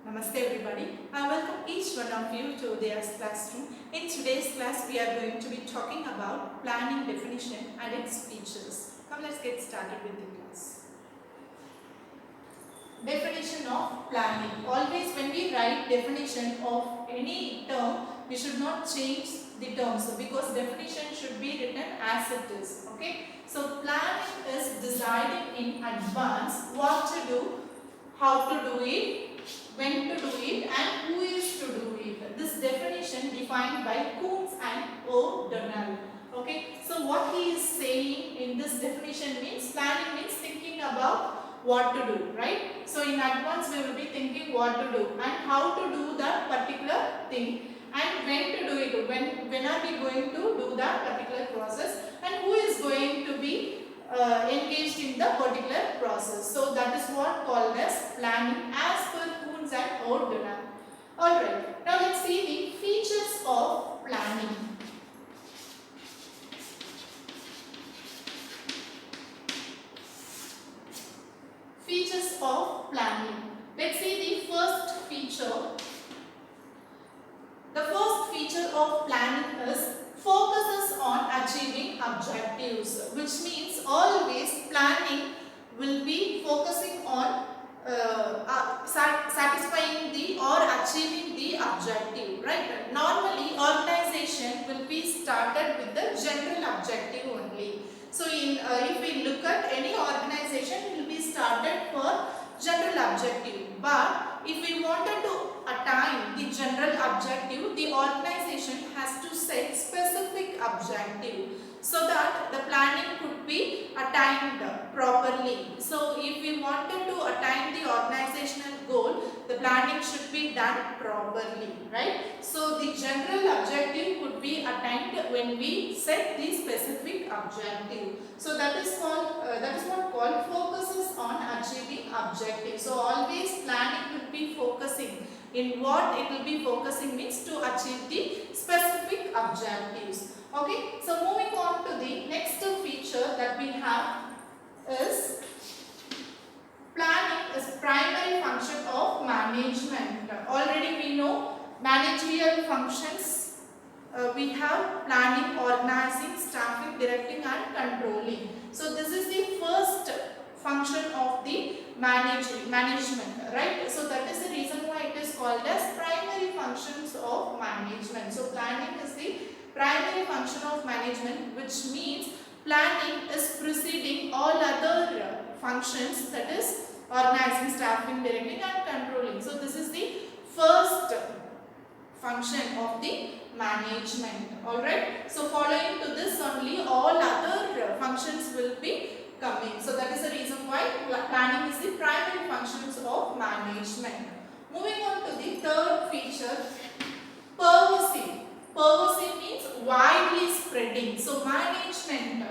Namaste everybody. I welcome each one of you to Udaya's classroom. In today's class, we are going to be talking about planning definition and its features. Come, let's get started with the class. Definition of planning. Always when we write definition of any term, we should not change the terms because definition should be written as it is. Okay. So planning is deciding in advance what to do, how to do it, when to do it, and who is to do it. This definition defined by Coombs and O'Donnell. Okay, so what he is saying in this definition means planning means thinking about what to do, right? So in advance we will be thinking what to do and how to do that particular thing and when to do it, when are we going to do that particular process and who is going to be engaged in the particular process. So that is what called as planning as per Coombs and O'Donnell. Alright, now let's see the features of planning. Features of planning. Let's see the first feature. The first feature of planning is focuses on achieving objectives, which means always planning will be focusing on satisfying the or achieving the objective, right? Normally organization will be started with the general objective only. So if we look at any organization, it will be started for general objective, but if we wanted to attain the general objective, the organization has to set specific objective so that the planning could be attained properly. So if we wanted to attain the organizational goal, the planning should be done properly, right? So the general objective could be attained when we set the specific objective. So that is what called focuses on achieving objective. So always planning will be focusing in what it will be focusing means to achieve the specific objectives. Okay, so moving on to the next feature that we have is planning is primary function of management. Already we know managerial functions. We have planning, organizing, staffing, directing and controlling. So this is the first function of the management, right? So that is the reason why it is called as primary functions of management. So planning is the primary function of management, which means planning is preceding all other functions, that is organizing, staffing, directing and controlling. So this is the first function of the management. Alright, so following to this only all other functions will be coming. So that is the reason why planning is the primary functions of management. Moving on to the third feature, pervasive. Pervasive means widely spreading. So management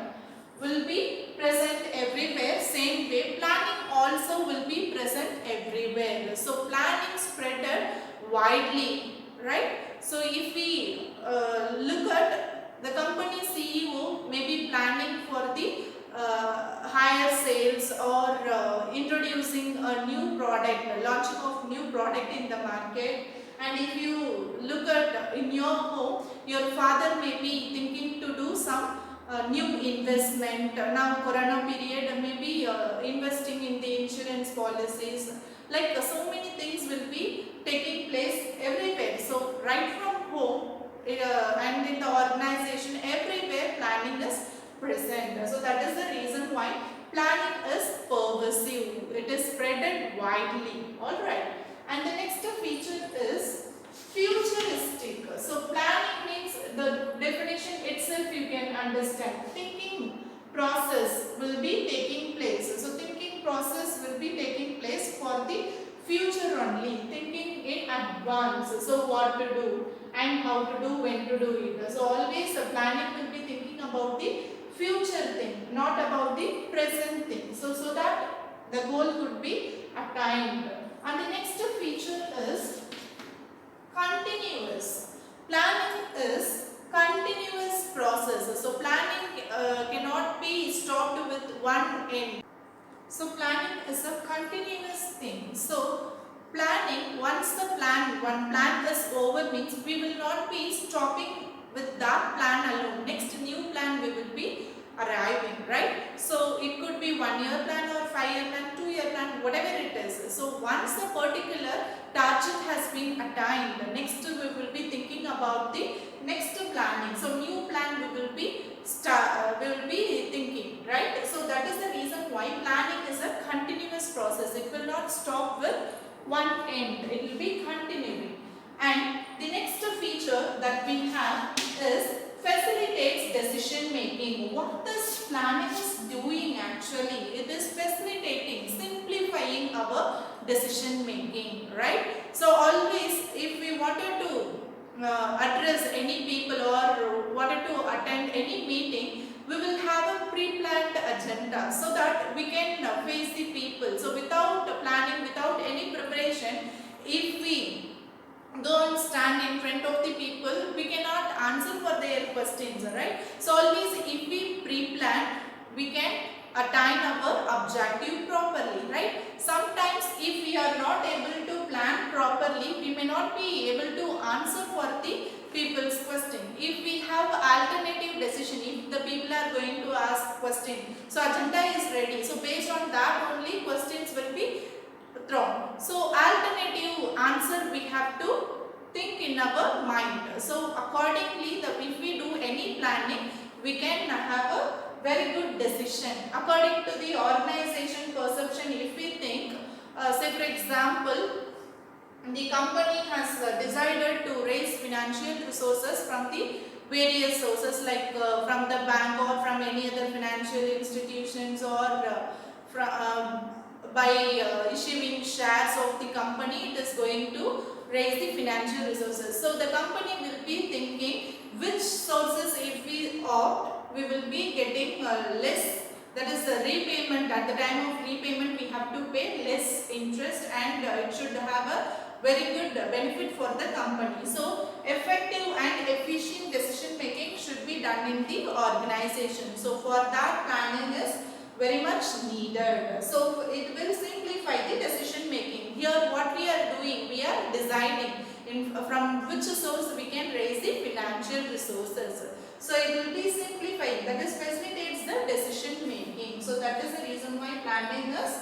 will be present everywhere. Same way planning also will be present everywhere. So planning spread widely, right? So if we look at the company CEO may be planning for the higher sales or introducing a new product, launching of new product in the market. And if you look at in your home, your father may be thinking to do some new investment. Now corona period, may be investing in the insurance policies. Like so many things will be taking place everywhere. So right from home and in the organization, everywhere planning is present. So that is the reason why planning is pervasive. It is spreaded widely. Alright. And the next feature is futuristic. So planning means the definition itself you can understand. Thinking process will be taking place. So thinking process will be taking place for the future only. Thinking in advance. So what to do and how to do, when to do it. So always the planning will be thinking about the future thing, not about the present thing. So that the goal could be attained. And the next feature is continuous. Planning is continuous process. So planning cannot be stopped with one end. So planning is a continuous thing. So planning, once the one plan is over means we will not be stopping with that plan alone. Next new plan we will be arriving, right? So it could be 1 year plan or 5 year plan, 2 year plan, whatever it is. So once a particular target has been attained, next we will be thinking about the next planning. So new plan we will be thinking, right? So that is the reason why planning is a continuous process. It will not stop with one end. It will be continuing. And the next feature that we have is facilitates decision making. What this planning is doing actually? It is facilitating, simplifying our decision making, right? So always if we wanted to address any people or wanted to attend any meeting, we will have a pre-planned agenda so that we can face the people. So without planning, without any preparation, if we go and stand in front of the people, we cannot answer for their questions, right? So always if we pre-plan, we can attain our objective properly, right? Sometimes if we are not able to plan properly, we may not be able to answer for the people's question. If we have alternative decision, if the people are going to ask question, so agenda is ready, so based on that only questions will be thrown. So alternative answer we have to think in our mind. So accordingly, if we do any planning, we can have a very good decision. According to the organization perception, if we think, say for example, the company has decided to raise financial resources from the various sources like from the bank or from any other financial institutions or by issuing shares of the company, it is going to raise the financial resources. So the company will be thinking which sources if we opt, we will be getting less, that is the repayment. At the time of repayment we have to pay less interest and it should have a very good benefit for the company. So effective and efficient decision making should be done in the organization. So for that planning is very much needed. So it will simplify the decision making. Here what we are doing, we are deciding from which source we can raise the financial resources. So it will be simplified, that is facilitates the decision making. So that is the reason why planning is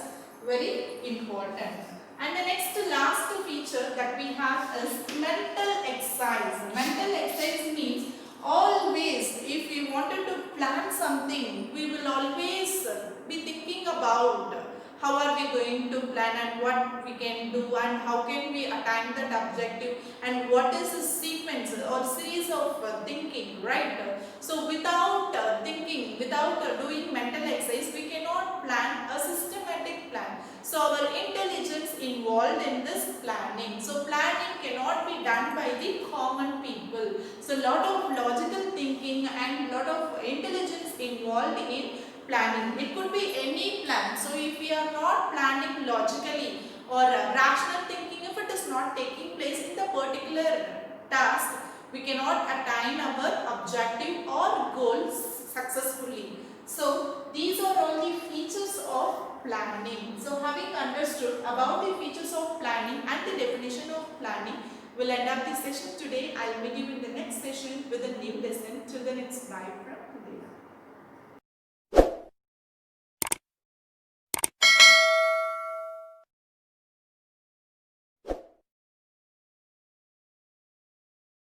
very important. And the next last feature that we have is mental exercise. Mental exercise means always if we wanted to plan something, we will always be thinking about how are we going to plan and what we can do and how can we attain that objective and what is the sequence or series of thinking, right? So without thinking, without doing mental exercise, we cannot plan a systematic plan. So our intelligence involved in this planning. So planning cannot be done by the common people. So lot of logical thinking and lot of intelligence involved in planning. It could be any plan. So if we are not planning logically or rational thinking, if it is not taking place in the particular task, we cannot attain our objective or goals successfully. So these are all the features of planning. So having understood about the features of planning and the definition of planning, we'll end up this session today. I'll meet you in the next session with a new lesson. Till then, it's bye from